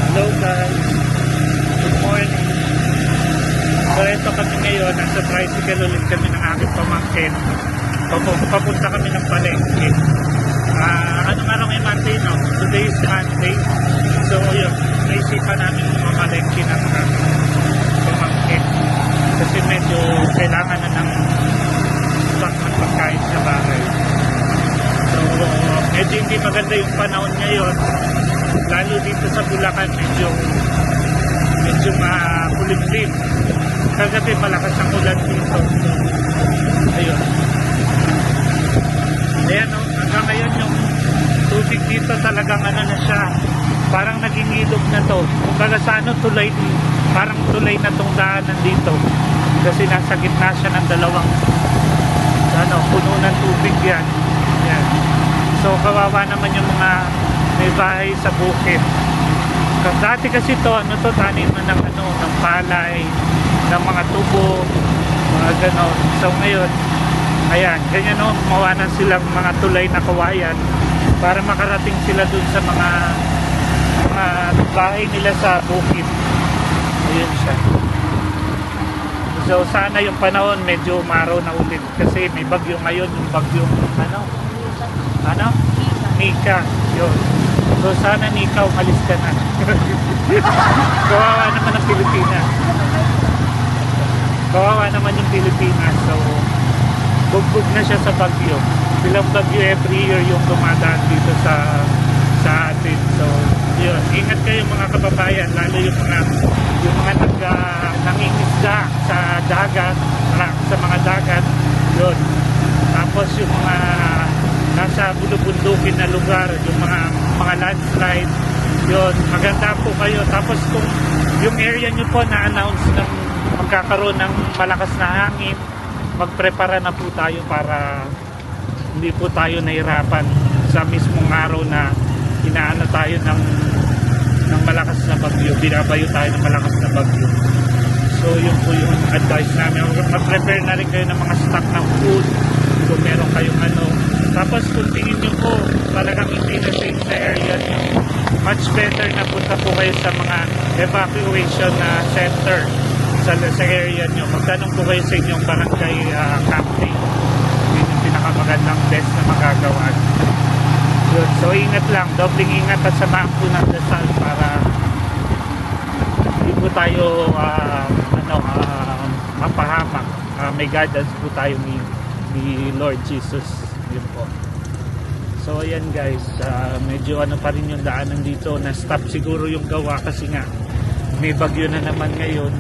Hello guys, good morning. So ito kami ngayon, nasa tricycle ulit kami ng aking pamangkin. Papunta kami ng palengke. Anong araw may Monday, no? Today is Monday. So yun, naisipan namin mamalengke ng pamangkin. Kasi medyo kailangan na ng stock ng pagkain sa bahay. So medyo hindi maganda yung panahon ngayon. Lalo dito sa Bulacan, medyo makulimlim. Kagabi malakas ang ulan dito. So, ayun. Ayan o, hanggang ngayon yung tubig dito talagang ano na siya. Parang naging ilog na to. Kung baga sa ano, tulay, parang tulay na tong daanan dito. Kasi nasa gitna siya ng dalawang puno ng tubig yan. Ayan. So kawawa naman yung mga may bahay sa bukid. Dati kasi to, taniman ng palay, ng mga tubo, mga ganon. So ngayon, ayan, ganyan o, mawanan silang mga tulay na kawayan para makarating sila dun sa mga bahay nila sa bukid. Ayun siya. So sana yung panahon medyo umaraw na ulit kasi may bagyo ngayon, yung bagyong Nika, yun. So sana Nika, umalis ka na. Kawawa naman ang Pilipinas. Kawawa naman yung Pilipinas. So bugbog na siya sa bagyo. Bilang bagyo every year yung dumadaan dito sa atin. So yun, ingat kayo mga kababayan, lalo yung mga nangingisda sa dagat, sa mga dagat, yun. Tapos yung mga nasa bulubundukin na lugar, yung mga landslide, yun, maganda po kayo. Tapos kung yung area nyo po na-announce na magkakaroon ng malakas na hangin, magprepara na po tayo para hindi po tayo nahirapan sa mismong araw na inaano tayo ng malakas na bagyo, binabayo tayo ng malakas na bagyo. So yun po yung advice namin. Mag-prepare na rin kayo ng mga stock ng food kung meron kayong tapos kung tingin nyo po talagang hindi na safe sa area nyo, much better na punta po kayo sa mga evacuation center sa area nyo. Magtanong po kayo sa inyong barangay camping. Yun yung pinakamagandang best na magagawa. Yun. So ingat lang, dobling ingat at samahan po ng dasal para hindi po tayo mapahamak. May guidance po tayo ni Lord Jesus. Yun po. So ayan guys, medyo pa rin yung daanan dito, na stop siguro yung gawa kasi nga may bagyo na naman ngayon.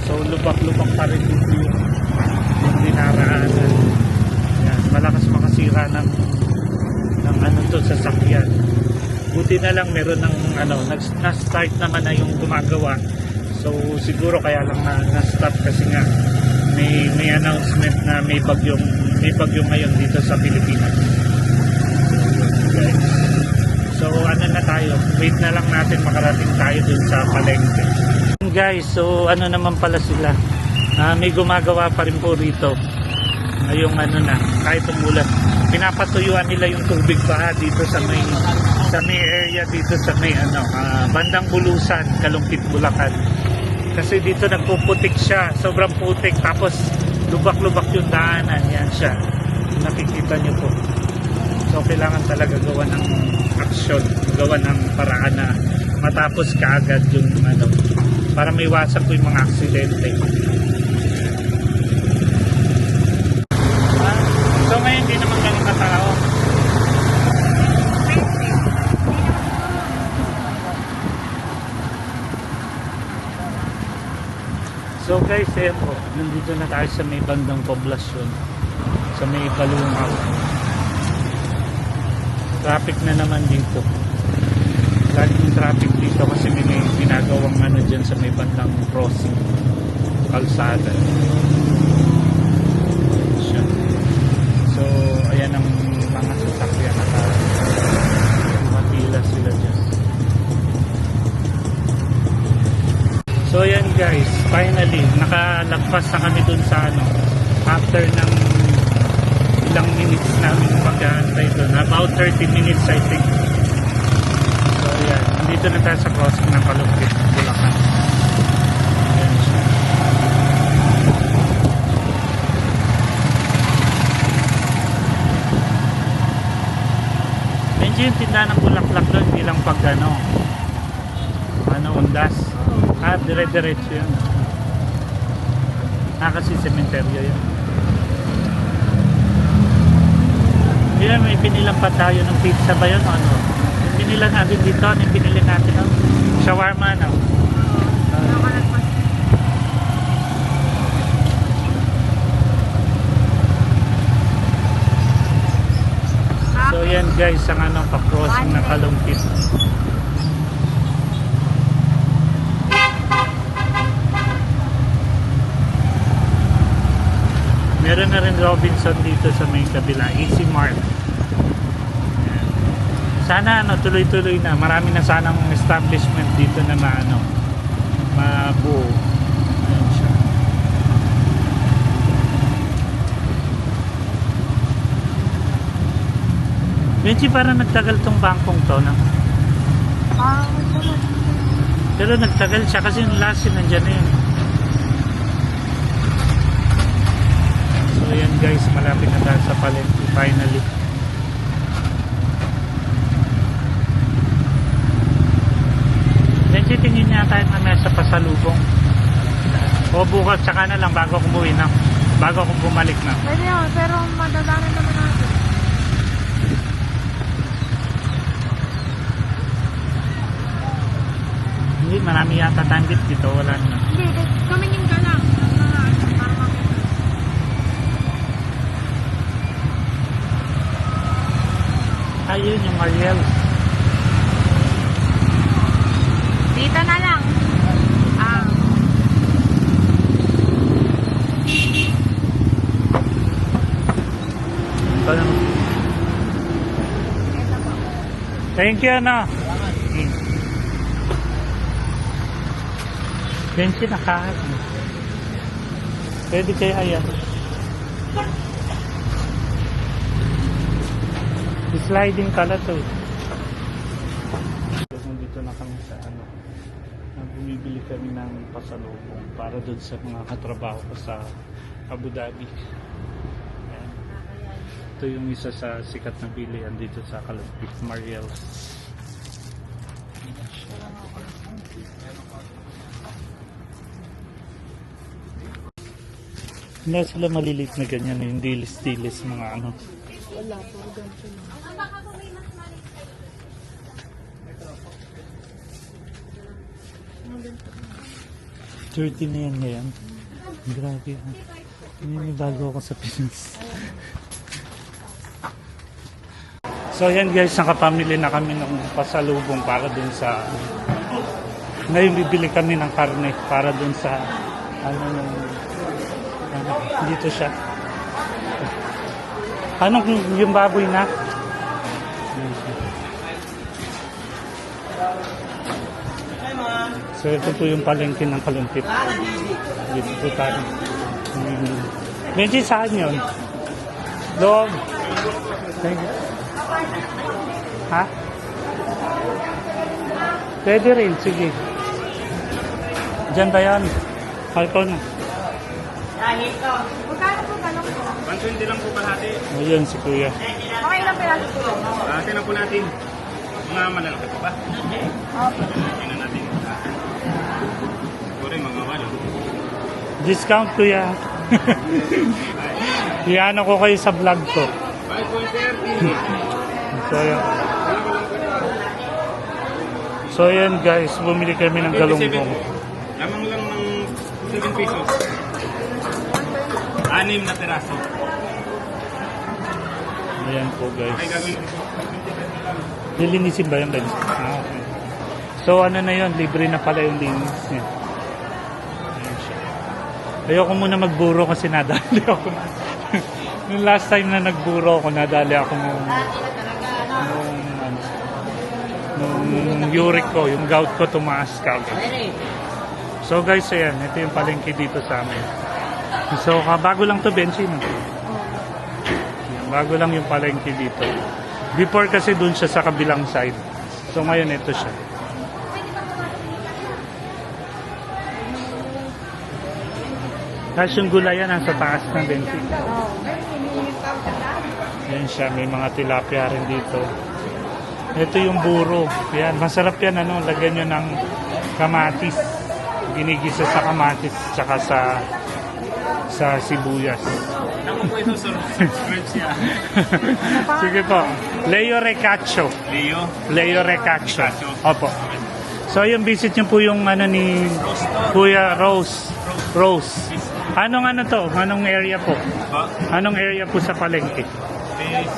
So lubak-lubak pa rin dito yung dinaraanan. Yan, malakas makasira ng sasakyan. Buti na lang meron ng na-start naman na yung gumagawa. So siguro kaya lang na-stop kasi nga may announcement na may bagyo ngayon dito sa Pilipinas. So na tayo, wait na lang natin makarating tayo dun sa palengke. Guys, so naman pala sila, may gumagawa pa rin po rito ngayong kahit umulan, pinapatuyuan nila yung tubig pa dito sa may area dito sa may bandang Bulusan, Kalumpit, Bulacan. Kasi dito nagpuputik siya, sobrang putik, tapos lubak-lubak yung daanan. Yan siya, nakikita nyo po. So kailangan talaga gawa ng aksyon, gawa ng paraan na matapos kaagad yung para may iwasan po yung mga aksidente. So ngayon hindi naman ganun na tao. So guys, po, nandito na tayo sa may bandang poblasyon, sa may Balungaw. Traffic na naman dito. Laging traffic dito kasi may ginagawang dyan sa may bandang crossing, kalsada. So ayan ang mga sasakyan na matila sila dyan. So ayan guys, finally nakalagpas na kami dun sa after ng ilang minutes namin pag-aantay doon, about 30 minutes I think. So ayan, Dito na tayo sa crossing ng Kalumpit, Bulacan. Ayan siya. Medyo yung tindahan ng bulaklak doon bilang pag undas. Dire-diretso yun. Kasi cementerio yun. Yun, may pinilang pa tayo ng pizza ba yun? Ano? Yung pinila natin dito, yung pinili natin, no? Shawarma, no? So yan guys, ang pa-crossing ng Kalumpit. Meron na rin Robinson dito sa may kabila, Easy Mart. Ayan. Sana tuloy-tuloy na. Marami na sanang establishment dito na mabuo. Ayan siya. Medyo parang nagtagal tong bangkong to, no? Pero nagtagal siya kasi yung last yun nandyan na yun. So ayan guys, malapit na tayo sa palengke finally. Medyo tingin niya tayo mamaya sa pasalubong. O bukas tsaka na lang bago ako umuwi na. Bago ako bumalik na. Pwede yun, pero madadaanan naman natin. Hindi, marami yata tayong dito. Wala na. Hindi, kamingin ka lang. Para makita. Ayun yung Mariel. Dito na lang. Thank you, Benji na kahit. Pwede kaya yan. Sliding pala to. Nandito na kami sa bumibili kami ng pasalubong para doon sa mga katrabaho ko sa Abu Dhabi. Ayan. Ito yung isa sa sikat na bilihan dito sa Kalumpit, Mariel's. Hindi sila maliliit na ganyan, yung dilis-dilis mga Wala, puro ganito lang. 30 na yan ngayon. Grabe ha. Bago ako sa Pinas. So yan guys, nakapamili na kami ng pasalubong para dun sa ngayon bibili kami ng karne para dun sa dito siya. Anong yung baboy na? So ito po yung palengke ng Kalumpit. Dito po tayo. Medyo saan yun? Loob. Thank you. Ha? Pwede rin, sige. Diyan ba yan? Ikaw na. Magkano po talong po? 120 lang po kalahati. Ayun si Kuya. Okay lang piraso po. Kalahati na po natin. Mga malalaki po ba? Okay. Tingnan natin. Puro mga walo. Discount Kuya. Iano ko kayo sa vlog ko. 5.30. So ayan. So ayan guys, bumili kami ng galunggong. Lamang lang ng 7 pesos. 6 na peraso. Ayan po guys. Ay, gagawin ko. Lilinisin ba yan guys? Okay. So ano na yun, libre na pala yung linis niya. Ayan siya. Ayoko muna magburo kasi nadali ako. Yung last time na nagburo ako, nadali ako nung uric ko, yung gout ko tumaas kagad. So guys, ayan, ito yung palengke dito sa amin. So bago lang to, Benji, no? Bago lang yung palengke dito. Before kasi dun siya sa kabilang side. So ngayon ito siya. Tapos yung gulayan nasa taas ng Benji. Oo. Yan siya, may mga tilapia rin dito. Ito yung buro. Yan, masarap yan, ano, lagyan nyo ng kamatis. Ginigisa sa kamatis, tsaka sa sibuyas. Ako po ito, sir. Subscribe siya. Sige po. Leo Recaccio. Leo. Leo Recaccio. Opo. So, yung visit nyo po yung ano ni Kuya Rose. Rose. Anong ano to? Anong area po? Pa. Anong area po sa palengke? Phase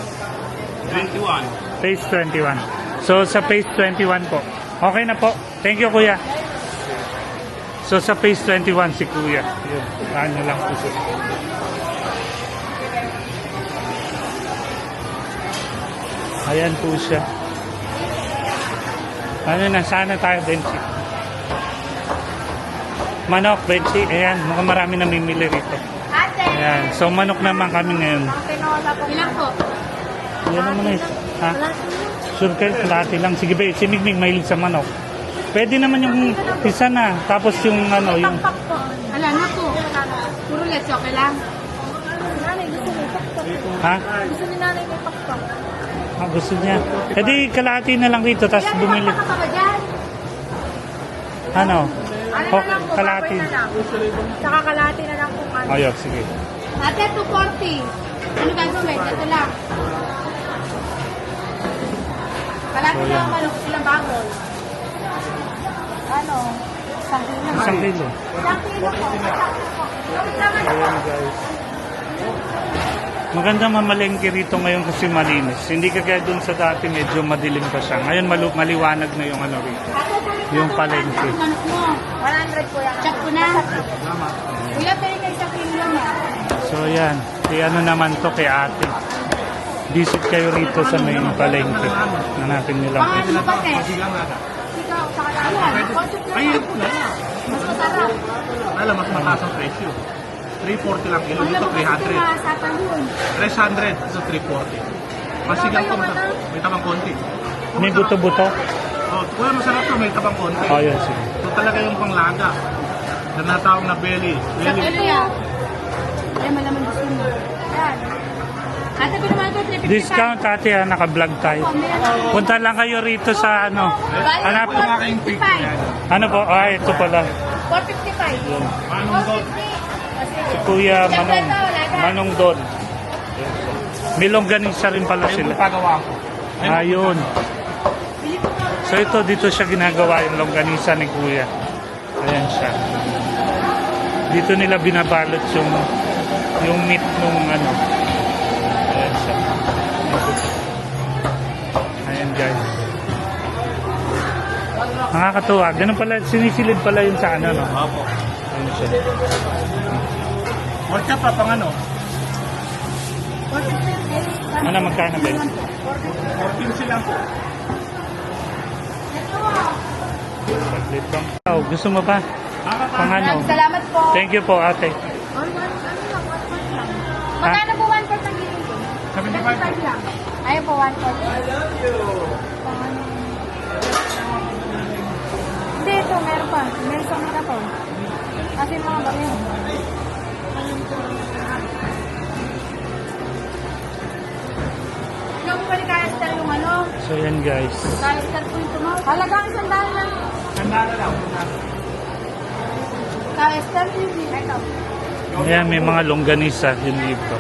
21. Phase 21. So, sa Phase 21 po. Okay na po. Thank you, Kuya. So, sa Phase 21 si Kuya. Yun. Ano lang po siya. Ayan po siya. Ano na, sana tayo, Benji. Manok, Benji. Ayan, mukhang marami namimili rito. Ayan. So, manok naman kami ngayon. Ilan po? Yan naman eh. Ha? Sure kayo, kalahati lang. Sige ba, si Migmig mahilig sa manok. Pwede naman yung isa na. Tapos yung ano, yung... Pakpak po. Ala na po. Puro let's okay lang. Nanay, gusto may pakpak. Ha? Gusto ni nanay may pakpak. Ah, gusto niya. E di, kalahati na lang rito. Tapos bumili. Pakpak ka ba dyan? Ano? Ano Oh, na lang po, kalahati. baboy na lang. Saka kalahati na lang po ano. Ayaw, sige. Ate, 240. Ano gagawin? Ito lang. Kalahati So, na yan. lang manok, ilang bagol. Ano? Isang kilo. Isang kilo. Isang kilo po. Ayan, guys. Maganda mamalengke rito ngayon kasi malinis. Hindi kagaya dun sa dati medyo madilim pa siya. Ngayon maliwanag na yung ano rito. Yung palengke. Manok mo. 100 po yan. Check ko na. Kuya, pwede kayo sa kilo na. So yan, kay ano naman to kay ate. Visit kayo rito sa may palengke. Hanapin nyo lang. Pangalan mo ba, Tess? Ikaw, sa kalaman. Ay, ito na. Mas masarap. Alam, mas mataas ang presyo. 340 lang kilo. Ang Dito lamang kasi 300. maasapan yun. 300. Ito 340. Masigang to. May tabang konti. May buto-buto? Oh, kuya, masarap to. May tabang konti. Oh, yun, sige. Ito talaga yung panglaga. Na natawag na belly. Sa Belly. kilo yan. Ay, malaman gusto mo. Yan. Ate, ko naman ito, 355. Discount ate ha, naka-vlog tayo. Punta lang kayo rito sa ano. Hanap, Ito nga kayong pick. Yan. ano po? Ah, ito pala. 455. Anong gold? Si Kuya Manong. Manong Don. May longganisa rin pala Ayun sila. yung pagawa ko. Ayun. So ito, dito siya ginagawa yung longganisa ni Kuya. Ayan siya. Dito nila binabalot yung meat nung ano. Ayan siya. Ayan guys. Nakakatuwa. Ganun pala, sinisilid pala yun sa ano, no? Opo. Ayan siya. Worth ka pa pang ano? 455. Ano, magkano ba yun? 14 silang po. Saglit lang. Oh, gusto mo pa? Pang ano? Salamat po. Thank you po, ate. Magkano po 1 ng gilid? 75. lang. Ayun po, 1 Hindi, ito, meron pa. May isang na po. Kasi mga baril. Ikaw po ba ni Kaya Star yung ano? So yan guys. Kaya Star po yung tumaw. Halagang $100 lang. Sandala lang. Kaya Star po yung ito. Ayan, may mga longganisa yun dito.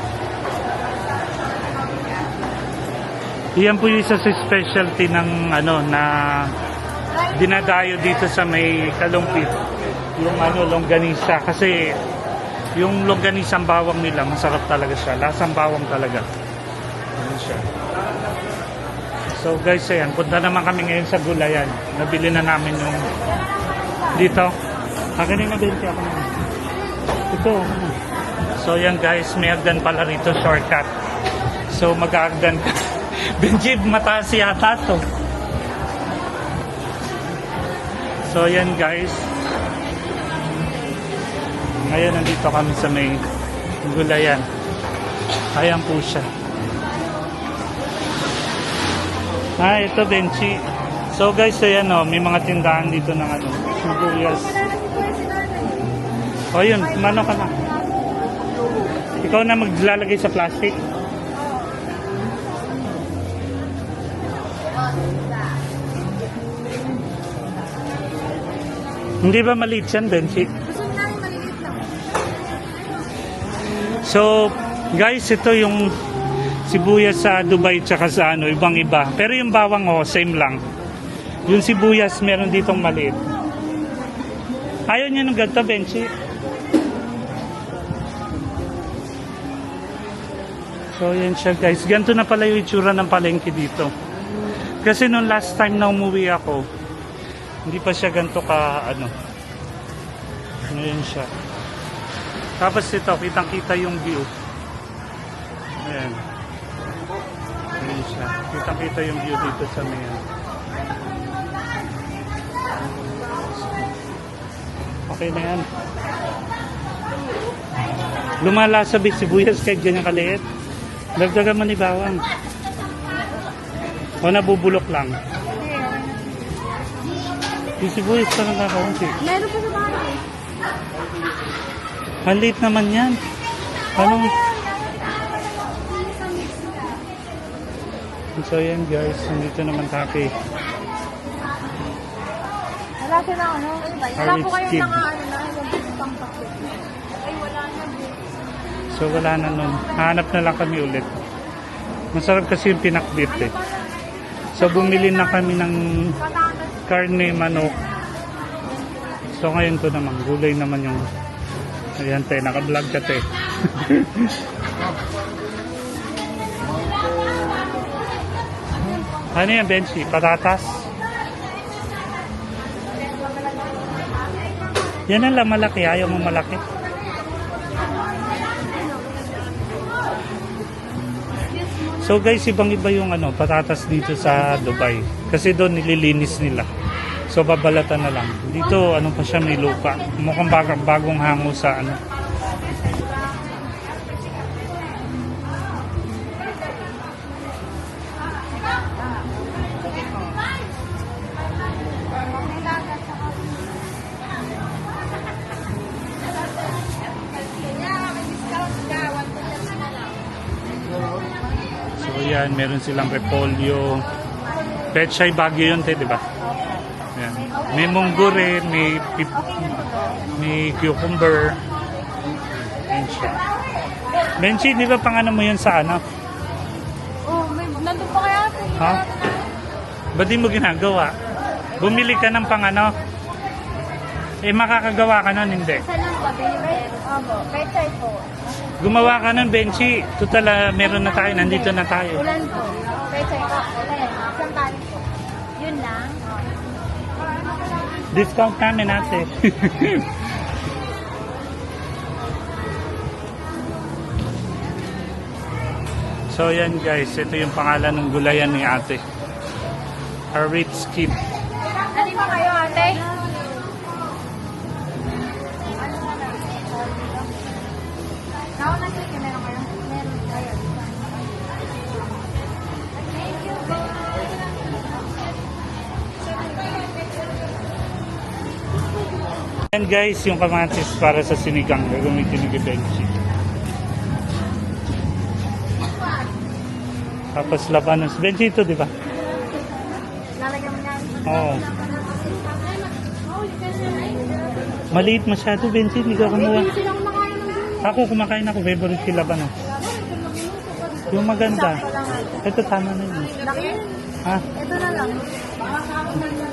Iyan po yung isa sa specialty ng ano na dinadayo dito sa may Kalumpit. Yung ano, longganisa. Kasi yung longganisa ang bawang nila, masarap talaga siya. Lasang bawang talaga. Ano siya. So guys, ayan, punta naman kami ngayon sa Gulayan. Nabili na namin yung dito. Akin na nabili ako naman. Ito. So yan guys, may agdan pala rito, shortcut. So mag-aagdan ka. Benji, mataas yata to. So yan guys. Ngayon nandito kami sa may Gulayan. Ayan po siya. Ah, ito Benji. So guys, ayan o, may mga tindahan dito ng ano, sibuyas. O yun, mano ka na. Ikaw na maglalagay sa plastic. Hindi ba maliit yan, Benji? Gusto mo namin maliliit lang. So, guys, ito yung sibuyas sa Dubai tsaka sa ano, ibang iba. Pero yung bawang, same lang. Yung sibuyas, meron ditong maliit. Ayaw niya ng ganito, Benji. So, yan siya, guys. Ganito na pala yung itsura ng palengke dito. Kasi nung last time na umuwi ako, hindi pa siya ganito ka, ano. Ngayon siya. Tapos ito, kitang-kita yung view. Ayan. Ayan siya. Kitang-kita yung view dito sa mayan. Okay na yan. Lumalasab yung sibuyas kahit ganyan kaliit. Dagdagan man ni bawang. O nabubulok lang. Yung sibuyas pa lang kakaunti. Meron pa sa bahay. Ang liit naman yan. Anong... So yan guys, nandito naman tayo. Wala sila ano? Wala po Harvest kayong Kid. mga ano na, yung pang-pakit. Ay, wala na. So wala na nun. Hanap na lang kami ulit. Masarap kasi yung pinakbit eh. So bumili na kami ng karne, manok. So ngayon to naman, gulay naman yung... Ayan te, naka-vlog ka te. Ano yan, Benji? Patatas? Yan ang lang malaki, ayaw mo malaki. So guys, ibang-iba yung ano, patatas dito sa Dubai. Kasi doon nililinis nila. So babalatan na lang. Dito ano pa siya, may lupa. Mukhang bagong hango sa ano. So yan, meron silang repolyo. Pechay Baguio yun, te, di ba? Yan. May munggo rin, may cucumber. Yan siya. Benji, di ba pang ano mo yun sa ano? Oh, nandun pa kaya? Ha? Ba't di mo ginagawa? Bumili ka ng pang ano? Eh, makakagawa ka nun, hindi. Saan lang ba, baby? Opo, pechay po. Gumawa ka nun, Benji. Total, meron na tayo, nandito na tayo. Ulan po. Pechay po. Ulan. Isang tali po. Yun lang. Discount namin ate. So yan guys, ito yung pangalan ng gulayan ni ate. Harvest Kid. Ano ba kayo, ate? Nauna siya, meron kayo? Meron kayo. Thank you po. Yan guys, yung kamatis para sa sinigang. Gagamitin ni Benji. Tapos labanos. Benji ito, di ba? Lalagyan mo yan. Oo. Maliit masyado, Benji. Hindi ka kumuha. Hindi sila kumakain ng gulay. Ako kumakain ako. Favorite ko labanos. Yung maganda. Ito tama na yun. Laki. Ha? Ito na lang.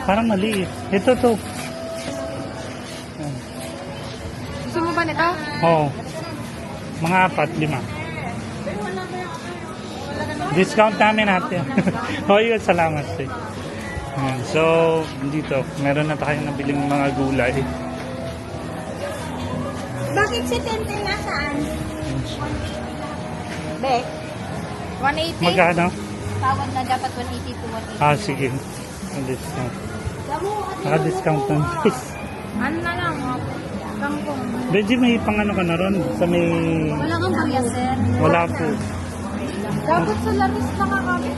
Parang maliit. Ito to. Gusto mo ba nito? Oo. Mga 4, 5. Discount namin natin. O yun, salamat eh. Ayan. So, dito, meron na tayo nabiling mga gulay. Bakit si Tintin nasaan? Bek? 180? Magkano? Tawag na dapat 180 to 180. Ah, sige. Ang discount. Naka-discount na. Ano na lang? Kangkong. Benji, may pang ano ka na ron? Sa may... Wala kang kuya, sir. Wala po. Dapat sa lamis na kami.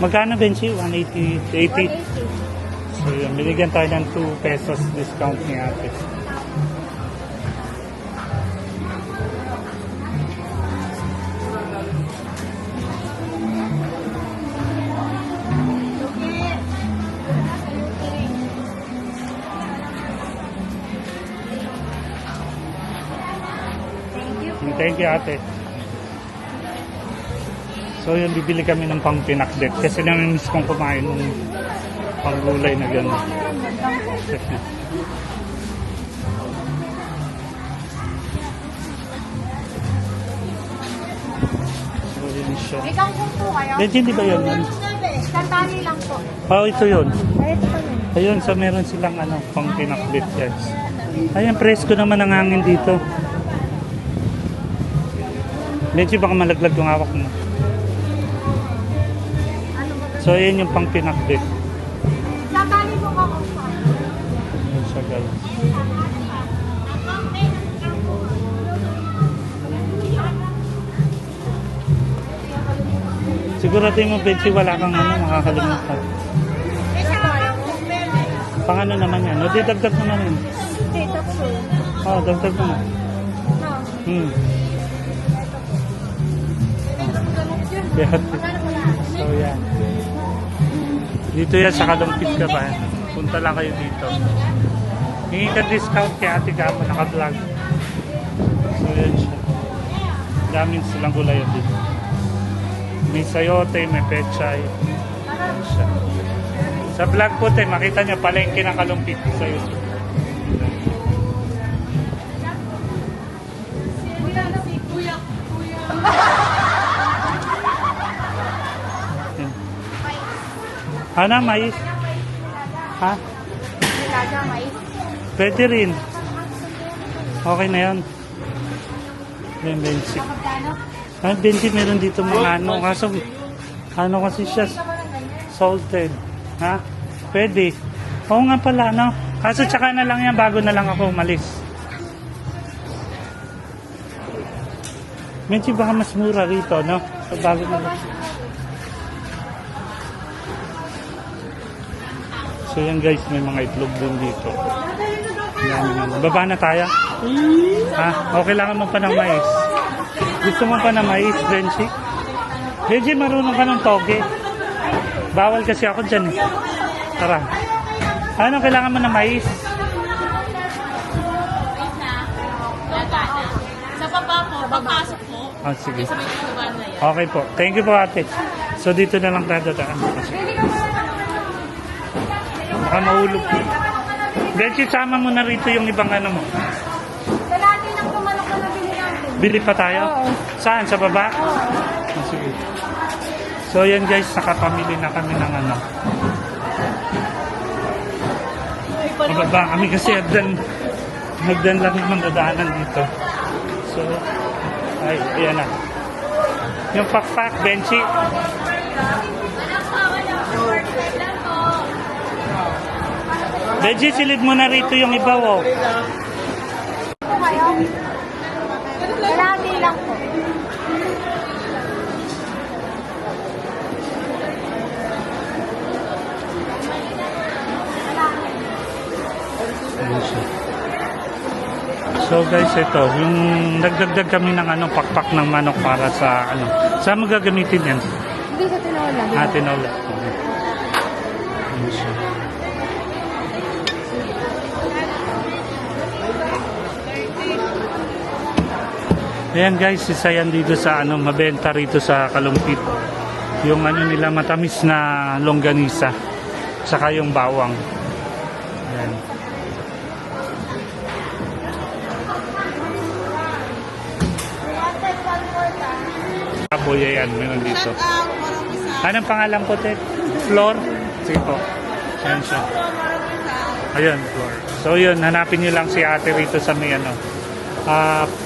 Magkano, Benji? 180? 80? 180. So, yun. Binigyan tayo ng 2 pesos discount ni ate. Thank you, ate. So yun, bibili kami ng pang pinakbet kasi namimiss kong kumain ng panggulay na gano'n. So yun siya. May kangkong po kayo? Benji, di ba yun? Kantali lang po. Oh, ito yun. Ay, ito pa yun. Ayun, so meron silang pang pinakbet guys. Ayan, presko naman ang hangin dito. Benji, baka malaglag yung hawak mo. So, ayan yung pang pinakbet. Kantali po ako po. Ayan siya guys. Siguraduhin mo, Benji, wala kang makakalimutan. Pang ano naman yan? O, di dagdag naman yun. Hindi, tapos yun. Oo, dagdag naman. No. Hmm. Yeah. So, yan. Dito yan sa Kalumpit ka ba? Punta lang kayo dito. Hingi ka discount kay Ate Gamo, naka-vlog. So, yan siya. Daming silang gulay yan dito. May sayote, may pechay. Yan siya. Sa vlog po tayo, makita nyo palengke ng Kalumpit sa YouTube. Ano, mais? Ha? Nilaga, mais. Pwede rin. Okay na yan. Yung bensi. Magkano? Ah, bensi meron dito mga ano. Kaso, ano kasi siya, salted. Ha? Pwede. Oo nga pala, no? Kaso tsaka na lang yan, bago na lang ako umalis. Bensi baka mas mura rito, no? So, bago na lang. So yan guys, may mga itlog din dito. Yan. Baba na tayo. Ha? Okay lang mo pa ng mais. Gusto mo pa ng mais, Benji? Benji, marunong ka ng toge. Bawal kasi ako dyan. Tara. Ano, kailangan mo ng mais? Sa baba po, papasok po. Ah, sige. Sa may kasabahan na yan. Okay po. Thank you po, ate. So dito na lang tayo dadaan. Baka mahulog. Benji, sama mo na rito yung ibang ano mo. Dalati ng pumanok na nabili natin. Bili pa tayo? Oo. Saan? Sa baba? Ah, sige. So yan guys, nakapamili na kami ng ano. Mababa kami kasi hagdan lang naman dadaanan dito. So, ay, ayan na. Yung pakpak, Benji. Benji, silid mo na rito yung iba, oh. Po kayo? Dalati lang po. Ayan siya. So guys, ito, yung nagdagdag kami ng pakpak ng manok para sa ano. Saan mo gagamitin yan? Hindi sa tinola. Tinola. Ayan siya. Ayan guys, isa yan dito sa mabenta rito sa Kalumpit. Yung nila matamis na longganisa. Saka yung bawang. Ayan. Aboy, ayan, meron dito. Anong pangalan po, Ted? Floor? Sige po. Ayan siya. Ayun, floor. So yun, hanapin nyo lang si ate rito sa may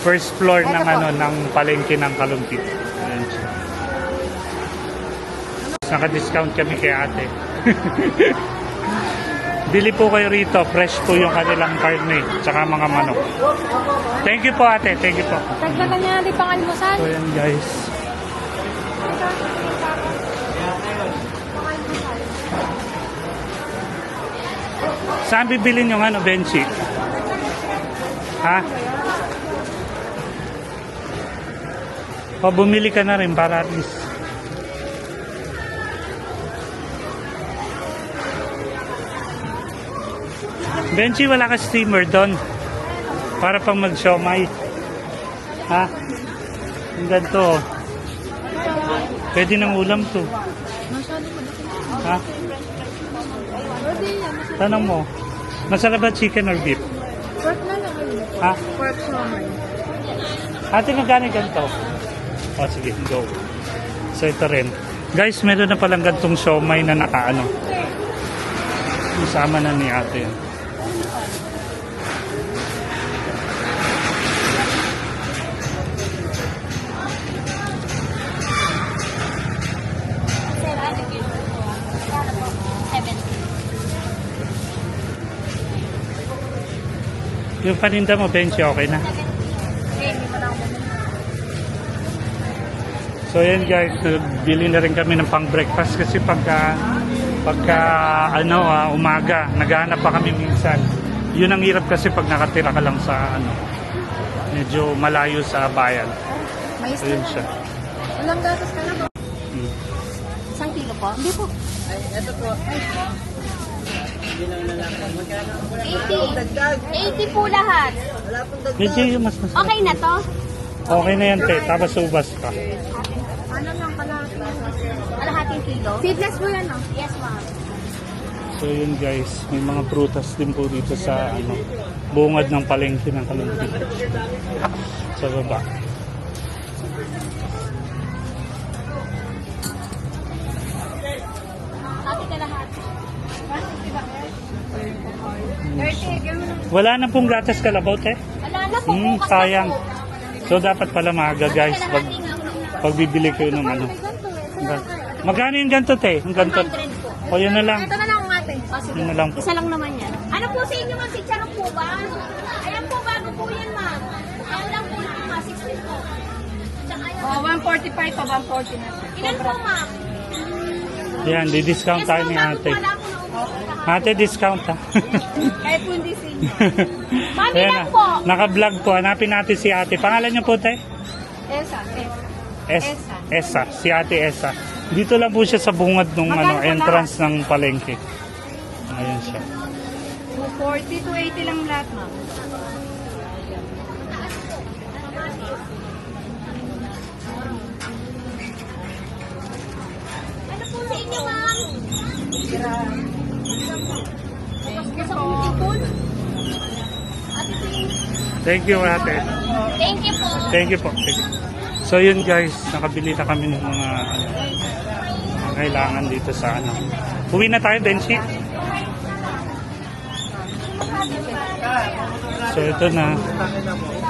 first floor ng ng palengke ng Kalumpit. Ayan siya. Naka-discount kami kay ate. Bili po kayo rito, fresh po yung kanilang karne, tsaka mga manok. Thank you po ate, thank you po. Dagdagan niya natin pang almusal. So yan guys. Saan bibilin yung Benji? Ha? O bumili ka na rin para at least. Benji, wala ka steamer doon para pang mag-siomay. Ha? Yung ganito. Pwede ng ulam to. Masyado malaki. Ha? Pwede yan. Tanong mo. Masarap ba chicken or beef? Pork na lang kayo. Ha? Pork siomay. Ate, magkano yung ganito? O, sige, go. So, ito rin. Guys, meron na palang gantong siomay na nakaano. Isama na ni ate. Yung paninda mo, Benchi, okay na? So yan guys, bili na rin kami ng pang breakfast kasi pagka umaga, naghahanap pa kami minsan. Yun ang hirap kasi pag nakatira ka lang sa medyo malayo sa bayan. Mais So yun siya. Walang gatas ka na po. Hmm. Isang kilo po? Hindi po. 80 po lahat. Medyo yung mas Okay na to? okay na yan, te. Tapos ubas pa. Ano lang kalahati? Kalahating kilo? Seedless po yan, no? Yes, ma'am. So yun guys, may mga prutas din po dito sa bungad ng palengke ng Kalumpit. Sa baba. Ate kalahati. Wala na pong gatas kalabaw, te. Wala na po. bukas na Sayang. po. So dapat pala maaga guys pag bibili kayo ng ano. Magkano yung ganito, te? Yung ganito. 100 po. O yun na lang. Ito na lang ate. Yun na lang po. Isa lang naman yan. Ano po sa inyo, ma'am? Si Charot po ba? Ayan po, bago po yan, ma'am. Ayan lang po yung mga 16 po. Tsaka ayan. Oh, 145 pa, 140 na. Ilan po, ma'am? Yan, di-discount tayo ni ate. Wala po na upo. Ate, discount ha. Kahit po hindi sa inyo. Ma'am, Ayan ilan na. po? Naka-vlog po. Hanapin natin si ate. Pangalan niyo po, te? Esa, Esa. Si ate Esa. Dito lang po siya sa bungad ng entrance ng palengke. Ayan siya. 240 to 80 lang lahat, ma'am. Ano po sa inyo, ma'am? Thank you, ate. Thank you po. Thank you po. Thank you. So yun guys, nakabili na kami ng mga kailangan dito sa Uwi na tayo, Benchi. So ito na.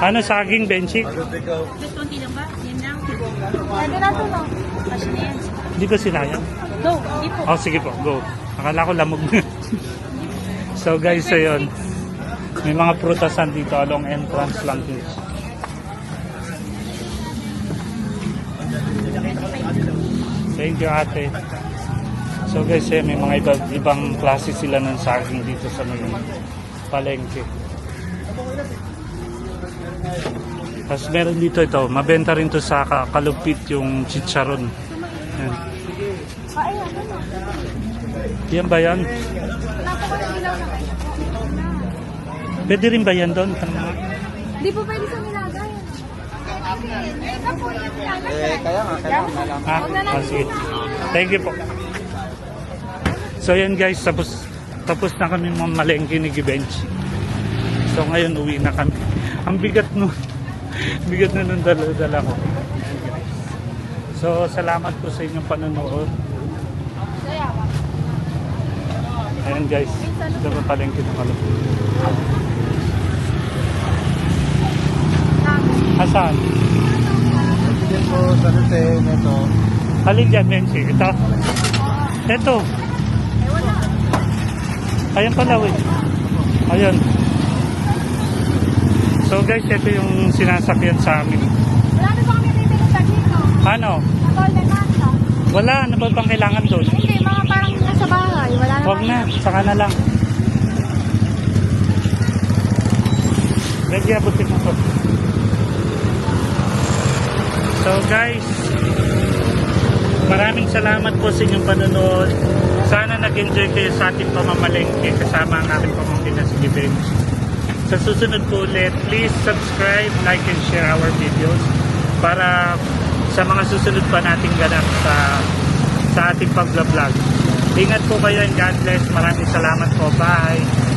Ano saging, Benchi? Just konti lang ba? Yan lang. Pwede na ito, no? Kasi na yan. Hindi ko sinayang. No, hindi po. Oh, sige po, go. Akala ko lamog na. So guys, so yun. May mga prutasan dito along entrance lang dito. Thank you, ate. So guys, may mga ibang klase sila ng saging dito sa mga palengke. Tapos meron dito ito, mabenta rin to sa Kalumpit yung chicharon. Yan. Yan ba yan? Pwede rin ba yan doon? Hindi po pwede sa Milaga yan. Ito po yung Milaga. Sige. Thank you po. So yan guys, tapos na kami mamalengke ni Givenchy. So ngayon uwi na kami. Ang bigat no. Bigat na nung dala ko. So salamat po sa inyong panonood. Ayan guys, ito pa palengke na pala. Asan? Yan po, sa Rute, neto. Halin dyan, Benchi. Ito. Ito. Ayan pala, wait. Ayan. So guys, ito yung sinasakyan sa amin. Wala na ba kami titigil dito? Ano? Natol na nasa. Wala, ano ba bang kailangan doon? Hindi, mga parang nasa bahay. Wala na. Huwag na, saka na lang. Medyo abutin mo to. So guys, maraming salamat po sa inyong panonood. Sana nag-enjoy kayo sa ating pamamalengke kasama ang ating pamangkin na si Givenchy. Sa susunod po ulit, please subscribe, like, and share our videos. para sa mga susunod pa nating ganap sa ating pag-vlog. Ingat po kayo and God bless. Maraming salamat po. Bye!